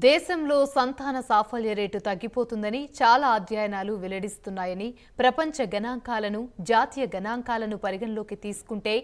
దేశంలో సంతాన సాఫల్య రేటు తగ్గిపోతుందని చాలా అధ్యయనాలు వెల్లడిస్తున్నాయని, ప్రపంచ గణాంకాలను, జాతీయ గణాంకాలను పరిగణలోకి తీసుకుంటే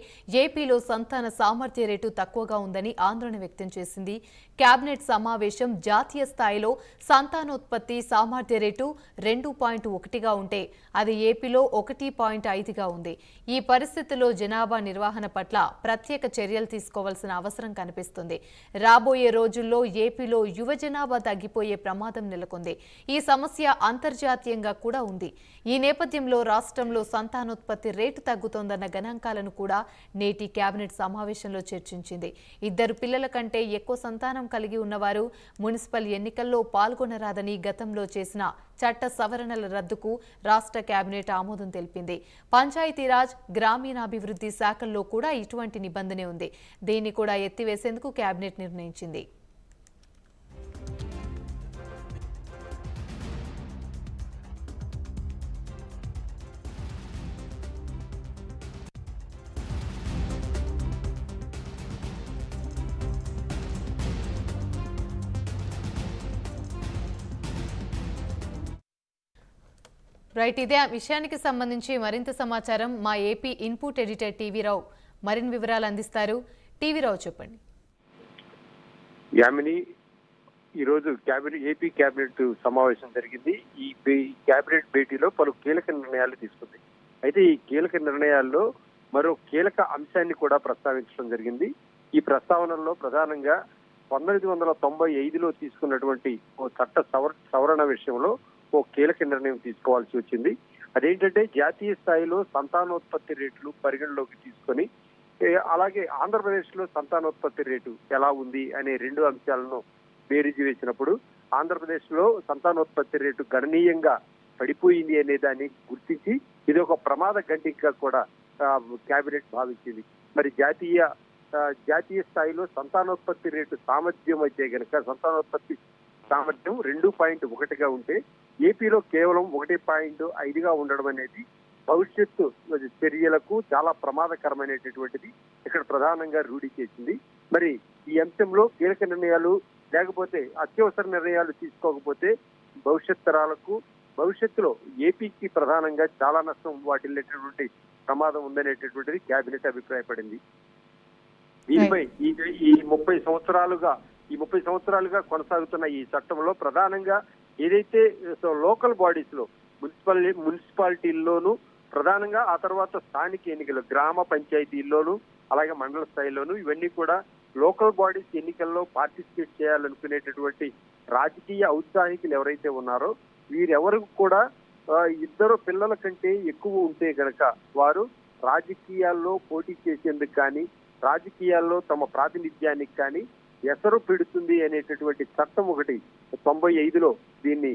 ఏపీలో సంతాన సామర్థ్య రేటు తక్కువగా ఉందని ఆందోళన వ్యక్తం చేసింది. కేబినెట్ సమావేశం జాతీయ స్థాయిలో సంతానోత్పత్తి సామర్థ్య రేటు 2.1గా ఉంటే అది ఏపీలో 1.5గా ఉంది. ఈ పరిస్థితుల్లో జనాభా నిర్వహణ పట్ల ప్రత్యేక చర్యలు తీసుకోవాల్సిన అవసరం కనిపిస్తుంది. రాబోయే రోజుల్లో ఏపీలో యువ జనాభా తగ్గిపోయే ప్రమాదం నెలకొంది. ఈ సమస్య అంతర్జాతీయంగా కూడా ఉంది. ఈ నేపథ్యంలో రాష్ట్రంలో సంతానోత్పత్తి రేటు తగ్గుతోందన్న గణాంకాలను కూడా నేటి కేబినెట్ సమావేశంలో చర్చించింది. 2 పిల్లల కంటే ఎక్కువ సంతానం కలిగి ఉన్నవారు మున్సిపల్ ఎన్నికల్లో పాల్గొనరాదని గతంలో చేసిన చట్ట సవరణల రద్దుకు రాష్ట్ర కేబినెట్ ఆమోదం తెలిపింది. పంచాయతీరాజ్, గ్రామీణాభివృద్ధి శాఖల్లో కూడా ఇటువంటి నిబంధనే ఉంది. దీన్ని కూడా ఎత్తివేసేందుకు కేబినెట్ నిర్ణయించింది. రైట్, ఇదే విషయానికి సంబంధించి మరింత సమాచారం మా ఏపీ ఇన్పుట్ ఎడిటర్ టీవీ రావు మరిన్ని వివరాలు అందిస్తారు. టీవీ రావు, చెప్పండి. యామిని, ఈరోజు ఏపీ కేబినెట్ సమావేశం జరిగింది. ఈ కేబినెట్ భేటీలో పలు కీలక నిర్ణయాలు తీసుకుంది. అయితే ఈ కీలక నిర్ణయాల్లో మరో కీలక అంశాన్ని కూడా ప్రస్తావించడం జరిగింది. ఈ ప్రస్తావనలో ప్రధానంగా 1995లో తీసుకున్నటువంటి ఓ చట్ట సవరణ విషయంలో ఓ కీలక నిర్ణయం తీసుకోవాల్సి వచ్చింది. అదేంటంటే జాతీయ స్థాయిలో సంతానోత్పత్తి రేట్లు పరిగణలోకి తీసుకొని, అలాగే ఆంధ్రప్రదేశ్ లో సంతానోత్పత్తి రేటు ఎలా ఉంది అనే 2 అంశాలను బేరీజు వేసినప్పుడు ఆంధ్రప్రదేశ్ లో సంతానోత్పత్తి రేటు గణనీయంగా పడిపోయింది అనే దాన్ని గుర్తించి ఇది ఒక ప్రమాద గంటిగా కూడా కేబినెట్ భావించింది. మరి జాతీయ స్థాయిలో సంతానోత్పత్తి రేటు సామర్థ్యం అయితే గనక సంతానోత్పత్తి సామర్థ్యం 2.1గా ఉంటే ఏపీలో కేవలం 1.5గా ఉండడం అనేది భవిష్యత్తు చర్యలకు చాలా ప్రమాదకరమైనటువంటిది ఇక్కడ ప్రధానంగా రూఢి చేసింది. మరి ఈ అంశంలో కీలక నిర్ణయాలు లేకపోతే అత్యవసర నిర్ణయాలు తీసుకోకపోతే భవిష్యత్ తరాలకు భవిష్యత్తులో ఏపీకి ప్రధానంగా చాలా నష్టం వాటిల్లేటటువంటి ప్రమాదం ఉందనేటటువంటిది కేబినెట్ అభిప్రాయపడింది. దీనిపై ఈ 30 సంవత్సరాలుగా కొనసాగుతున్న ఈ చట్టంలో ప్రధానంగా ఏదైతే లోకల్ బాడీస్ లో మున్సిపాలిటీల్లోనూ ప్రధానంగా ఆ తర్వాత స్థానిక ఎన్నికలు గ్రామ పంచాయతీల్లోనూ అలాగే మండల స్థాయిలోనూ ఇవన్నీ కూడా లోకల్ బాడీస్ ఎన్నికల్లో పార్టిసిపేట్ చేయాలనుకునేటటువంటి రాజకీయ ఔత్సాహికులు ఎవరైతే ఉన్నారో వీరెవరు కూడా 2 పిల్లల కంటే ఎక్కువ ఉంటే గనక వారు రాజకీయాల్లో పోటీ చేసేందుకు కానీ రాజకీయాల్లో తమ ప్రాతినిధ్యానికి కానీ ఎసరు పెడుతుంది అనేటటువంటి చట్టం ఒకటి 95లో దీన్ని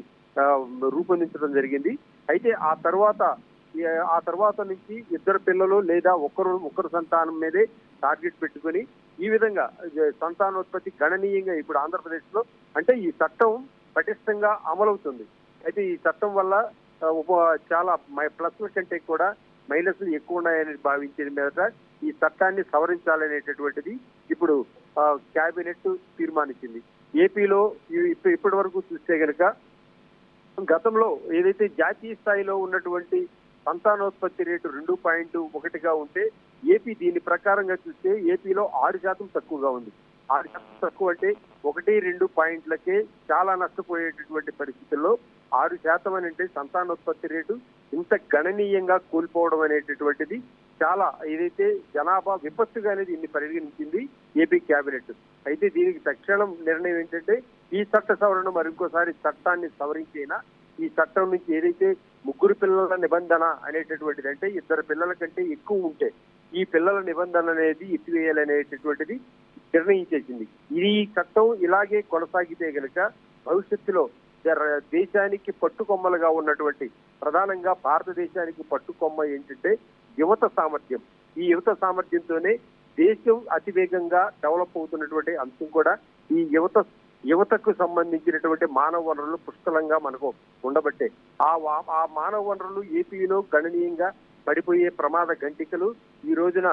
రూపొందించడం జరిగింది. అయితే ఆ తర్వాత నుంచి 2 పిల్లలు లేదా ఒకరు సంతానం మీదే టార్గెట్ పెట్టుకుని ఈ విధంగా సంతానోత్పత్తి గణనీయంగా ఇప్పుడు ఆంధ్రప్రదేశ్ లో అంటే ఈ చట్టం పటిష్టంగా అమలవుతుంది. అయితే ఈ చట్టం వల్ల చాలా ప్లస్ల కంటే కూడా మైనస్లు ఎక్కువ ఉన్నాయని భావించిన మీద ఈ చట్టాన్ని సవరించాలనేటటువంటిది ఇప్పుడు కేబినెట్ తీర్మానించింది. ఏపీలో ఇప్పటి వరకు చూస్తే గనక గతంలో ఏదైతే జాతీయ స్థాయిలో ఉన్నటువంటి సంతానోత్పత్తి రేటు 2.1గా ఉంటే ఏపీ దీని ప్రకారంగా చూస్తే ఏపీలో 6% తక్కువగా ఉంది. 6% తక్కువ అంటే 1-2 పాయింట్లకే చాలా నష్టపోయేటటువంటి పరిస్థితుల్లో 6% అని అంటే సంతానోత్పత్తి రేటు ఇంత గణనీయంగా కోల్పోవడం అనేటటువంటిది చాలా ఏదైతే జనాభా విపత్తుగా అనేది ఇన్ని పరిగణించింది ఏపీ కేబినెట్. అయితే దీనికి తక్షణం నిర్ణయం ఏంటంటే ఈ చట్ట సవరణ మరింకోసారి చట్టాన్ని సవరించేనా ఈ చట్టం నుంచి ఏదైతే 3 పిల్లల నిబంధన అనేటటువంటిది అంటే 2 పిల్లల కంటే ఎక్కువ ఉంటే ఈ పిల్లల నిబంధన అనేది ఎత్తివేయాలనేటటువంటిది నిర్ణయించేసింది. ఈ చట్టం ఇలాగే కొనసాగితే గనక భవిష్యత్తులో దేశానికి పట్టుకొమ్మలుగా ఉన్నటువంటి ప్రధానంగా భారతదేశానికి పట్టుకొమ్మ ఏంటంటే యువత సామర్థ్యం. ఈ యువత సామర్థ్యంతోనే దేశం అతివేగంగా డెవలప్ అవుతున్నటువంటి అంశం కూడా ఈ యువతకు సంబంధించినటువంటి మానవ వనరులు పుష్కలంగా మనకు ఉండబట్టే ఆ మానవ వనరులు ఏపీలో గణనీయంగా పడిపోయే ప్రమాద గంటికలు ఈ రోజున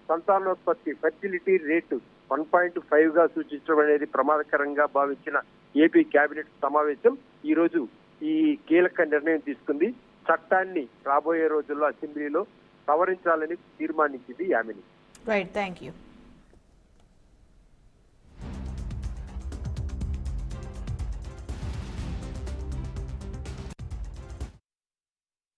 సంతానోత్పత్తి ఫెర్టిలిటీ రేటు 1.5గా సూచించడం అనేది ప్రమాదకరంగా భావించిన ఏపీ కేబినెట్ సమావేశం ఈ రోజు ఈ కీలక నిర్ణయం తీసుకుంది. చట్టాన్ని రాబోయే రోజుల్లో అసెంబ్లీలో సవరించాలని తీర్మానించింది యామిని. Right, thank you.